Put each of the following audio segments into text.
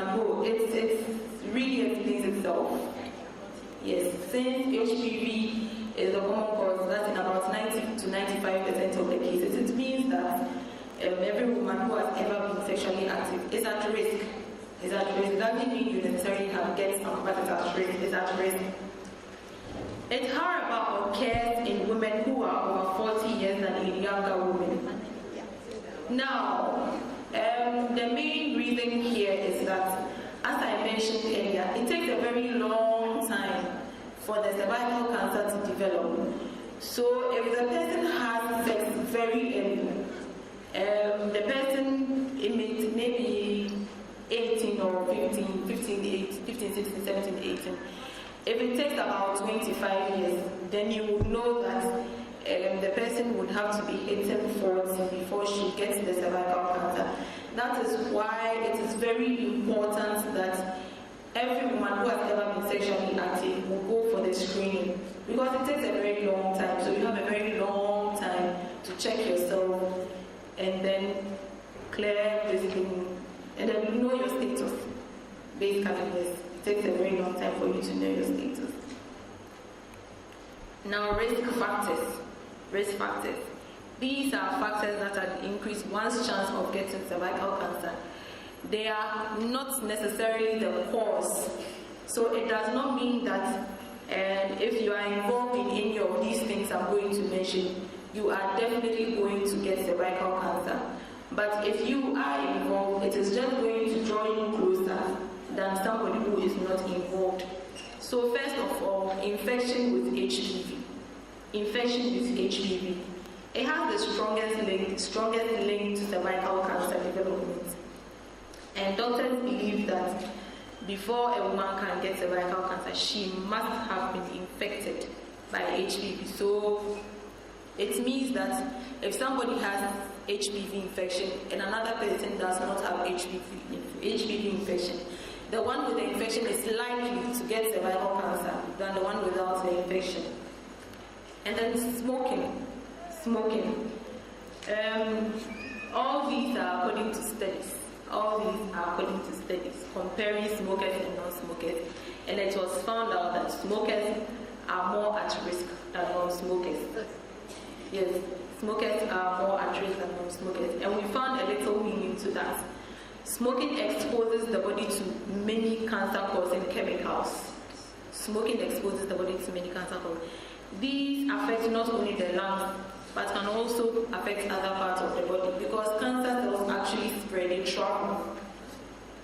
woman, oh, it really explains itself. Yes, since HPV is a common cause, that's in about 90 to 95% of the cases, it means that every woman who has ever been sexually active is at risk. Is at risk. It doesn't mean you necessarily have get some, but it's at risk. It's at risk. It, however, occurs in women who are over 40 years than in younger women. Now, the main reason here is that, as I mentioned earlier, it takes a very long time for the cervical cancer to develop. So, if the person has sex very early, the person, it may be 18 or 15, 16, 17, 18. If it takes about 25 years, then you would know that the person would have to be 1840 before she gets the cervical cancer. That is why it is very important that every woman who has ever been sexually active will go for the screening, because it takes a very long time. So you have a very long time to check yourself and then clear this thing, and then you know your status. Basically, yes, it takes a very long time for you to know your status. Now, risk factors. Risk factors. These are factors that are increase one's chance of getting cervical cancer. They are not necessarily the cause. So it does not mean that if you are involved in any of these things I'm going to mention, you are definitely going to get cervical cancer. But if you are involved, it is just going to draw you closer than somebody who is not involved. So first of all, infection with HPV. Infection with HPV. It has the strongest link to cervical cancer development. And doctors believe that before a woman can get cervical cancer, she must have been infected by HPV. So it means that if somebody has HPV infection and another person does not have HPV infection, the one with the infection is likely to get cervical cancer than the one without the infection. And then smoking. All these are according to studies. Comparing smokers and non-smokers. And it was found out that smokers are more at risk than non-smokers. Yes, smokers are more at risk than non-smokers. And we found a little meaning to that. Smoking exposes the body to many cancer-causing chemicals. Smoking exposes the body to many cancer-causing. These affect not only the lungs, but can also affect other parts of the body, because cancer cells actually spread,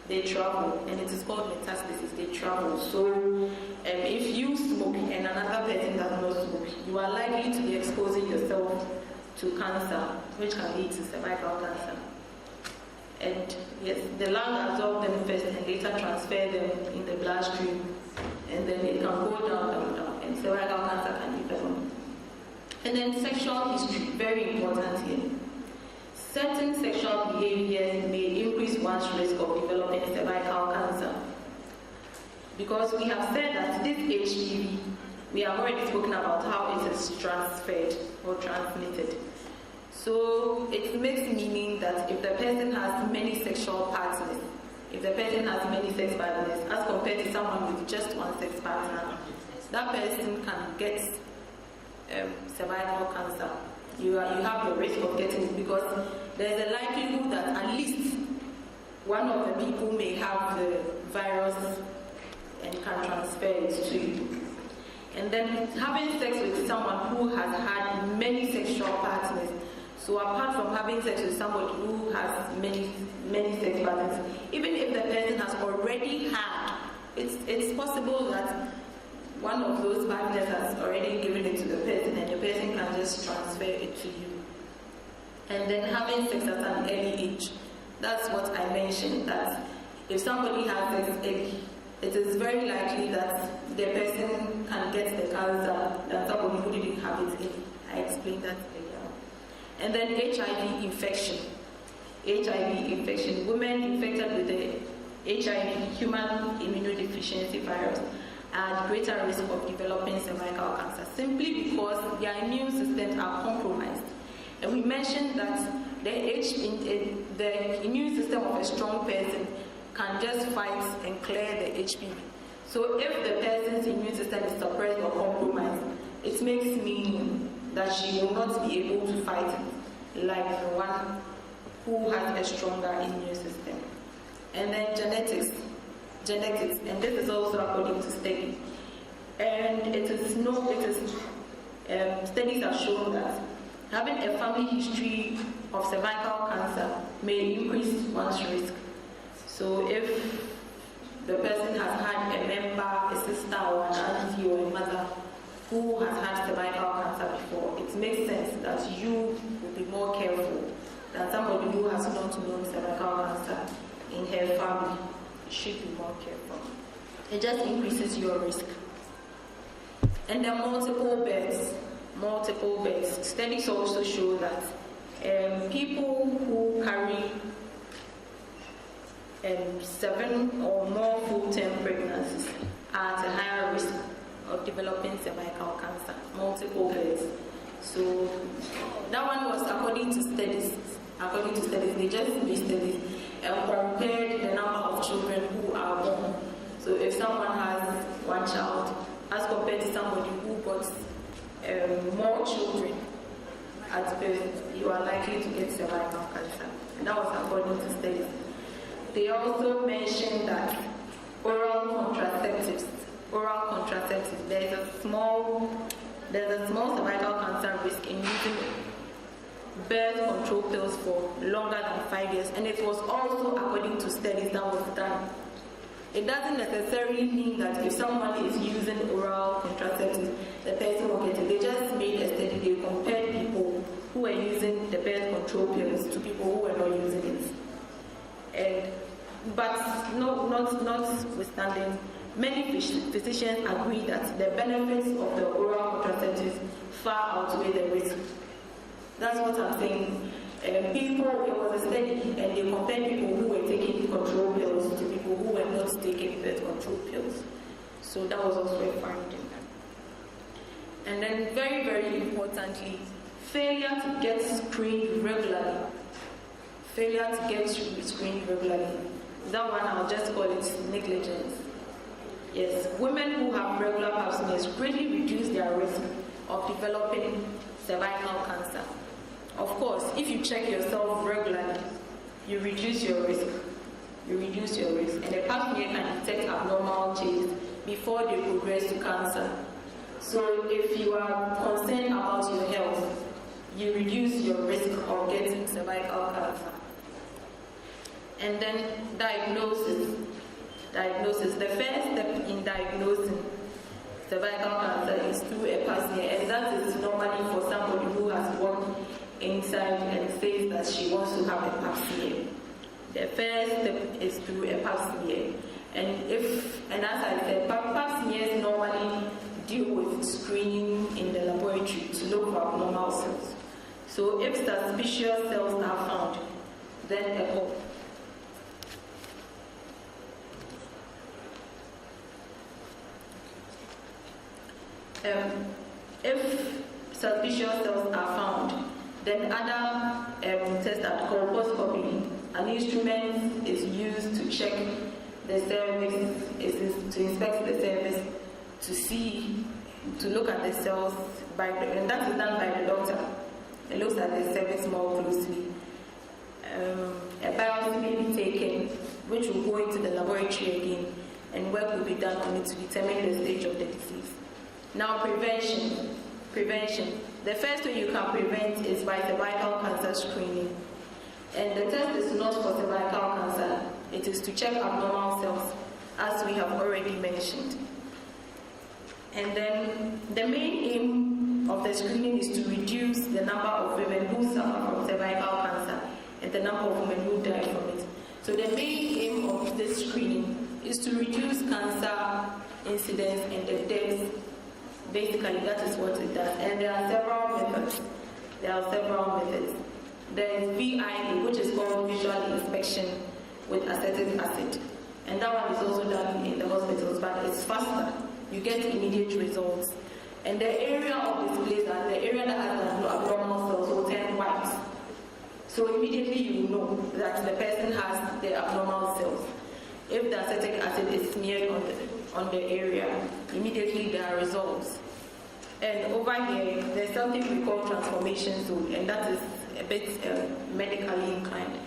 they travel, and it is called metastasis, they travel. So if you smoke and another person does not smoke, you are likely to be exposing yourself to cancer, which can lead to cervical cancer. And yes, the lung absorb them first and later transfer them in the bloodstream, and then it can go down, and cervical cancer can develop. And then sexual history, very important here. Certain sexual behaviors may increase one's risk of developing cervical cancer. Because we have said that this HPV, we have already spoken about how it is transferred or transmitted. So it makes meaning that if the person has many sexual partners, as compared to someone with just one sex partner, that person can get cervical cancer. You have the risk of getting it, because there's a likelihood that at least one of the people may have the virus and can transfer it to you. And then having sex with someone who has had many sexual partners. So apart from having sex with somebody who has many sex partners, even if the person has already had, it's possible that one of those partners has already given it to the person, and the person can just transfer it to you. And then having sex at an early age. That's what I mentioned, that if somebody has sex early, it is very likely that the person can get the cancer than somebody who didn't have it early. I explained that earlier. And then HIV infection. Women infected with the HIV, human immunodeficiency virus, are at greater risk of developing cervical cancer, simply because their immune systems are compromised. And we mentioned that the immune system of a strong person can can just fight and clear the HPV. So if the person's immune system is suppressed or compromised, it makes meaning that she will not be able to fight it like the one who has a stronger immune system. And then genetics, and this is also according to study. And studies have shown that having a family history of cervical cancer may increase one's risk. So if the person has had a member, a sister, or an auntie, or a mother who has had cervical cancer before, it makes sense that you will be more careful than somebody who has not known cervical cancer in her family. You should be more careful. It just increases your risk. And then multiple births. Studies also show that people who carry 7 or more full-term pregnancies are at a higher risk of developing cervical cancer, multiple births. So that one was according to studies. They just made studies and compared the number of children who are born. So if someone has one child, as compared to somebody who got more children at birth, you are likely to get cervical cancer. And that was according to studies. They also mentioned that oral contraceptives, there's a small cervical cancer risk in using birth control pills for longer than 5 years. And it was also according to studies that was done. It doesn't necessarily mean that if someone is using oral contraceptives, the person will get it. They just made a study. They compared people who were using the birth control pills to people who were not using it. But notwithstanding, many physicians agree that the benefits of the oral contraceptives far outweigh the risk. That's what I'm saying. It was a study, and they compared people who were taking control pills to people who were not taking birth control pills. So that was also a finding. And then very, very importantly, failure to get screened regularly. That one, I'll just call it negligence. Yes, women who have regular pap smears greatly reduce their risk of developing cervical cancer. Of course, if you check yourself regularly, you reduce your risk. And a pap smear can detect abnormal changes before they progress to cancer. So if you are concerned about your health, you reduce your risk of getting cervical cancer. And then diagnosis. The first step in diagnosing cervical cancer is through a pap smear, and that is normally for somebody who has walked inside and says that she wants to have a pap smear. The first step is through a pap smear. And as I said, pap smears normally deal with screening in the laboratory to look for abnormal cells. So if suspicious cells are found, then echo. If suspicious cells are found, then other tests are called colposcopy. An instrument is used to check the cervix, to inspect the cervix, to look at the cells, and that is done by the doctor. It looks at the cervix more closely. A biopsy may be taken, which will go into the laboratory again, and work will be done on it to determine the stage of the disease. Now, prevention. The first way you can prevent is by cervical cancer screening. And the test is not for cervical cancer, it is to check abnormal cells, as we have already mentioned. And then the main aim of the screening is to reduce the number of women who suffer from cervical cancer and the number of women who die from it. So the main aim of this screening is to reduce cancer incidence and the deaths. Basically, that is what it does. And there are several methods. There is VIA, which is called visual inspection with acetic acid. And that one is also done in the hospitals, but it's faster. You get immediate results. And the area of displays, the area that has the abnormal cells will turn white. So immediately you know that the person has the abnormal cells. smeared on the area, immediately there are results. And over here, there's something we call transformation zone, and that is a bit medically inclined.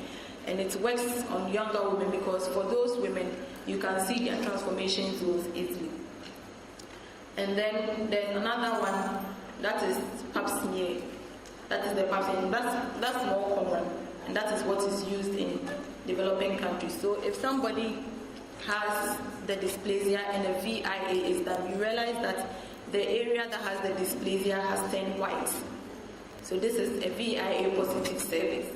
And it works on younger women because for those women, you can see their transformation zones easily. And then there's another one, that is pap smear. That is the pap smear. That's more common, and that is what is used in developing countries. So if somebody has the dysplasia and a VIA is done, you realize that the area that has the dysplasia has turned white. So this is a VIA positive cervix.